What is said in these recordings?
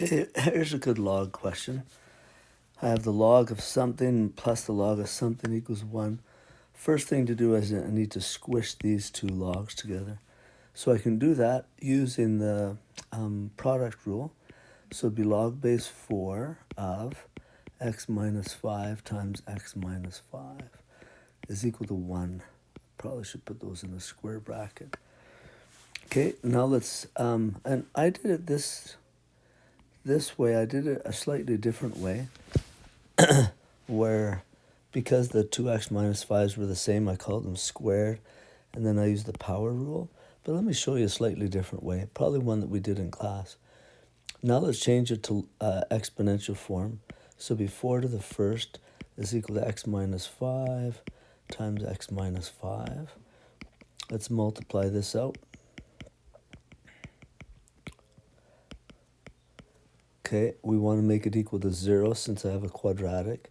Okay, here's a good log question. I have the log of something plus the log of something equals 1. First thing to do is I need to squish these two logs together. So I can do that using the product rule. So it'd be log base 4 of x minus 5 times x minus 5 is equal to 1. Probably should put those in a square bracket. Okay, now let's, and I did it this way. I did it a slightly different way where because the 2x minus 5s were the same, I called them squared, and then I used the power rule. But let me show you a slightly different way, probably one that we did in class. Now let's change it to exponential form. So be 4 to the first is equal to x minus 5 times x minus 5. Let's multiply this out. Okay, we want to make it equal to 0 since I have a quadratic.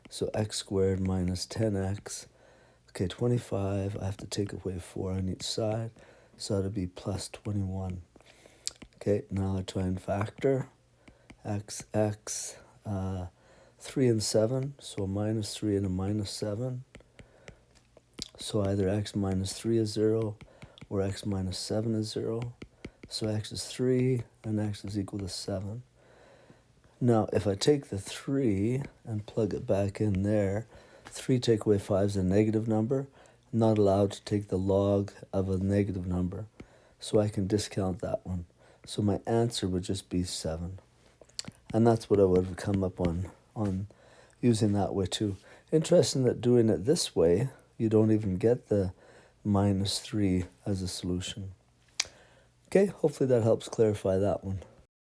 So x squared minus 10x. Okay, 25. I have to take away 4 on each side. So that'll be plus 21. Okay, now I try and factor. X, 3 and 7. So a minus 3 and a minus 7. So either x minus 3 is 0 or x minus 7 is 0. So x is 3 and x is equal to 7. Now, if I take the 3 and plug it back in there, 3 take away 5 is a negative number. I'm not allowed to take the log of a negative number, so I can discount that one. So my answer would just be 7. And that's what I would have come up on using that way too. Interesting that doing it this way, you don't even get the minus 3 as a solution. Okay, hopefully that helps clarify that one.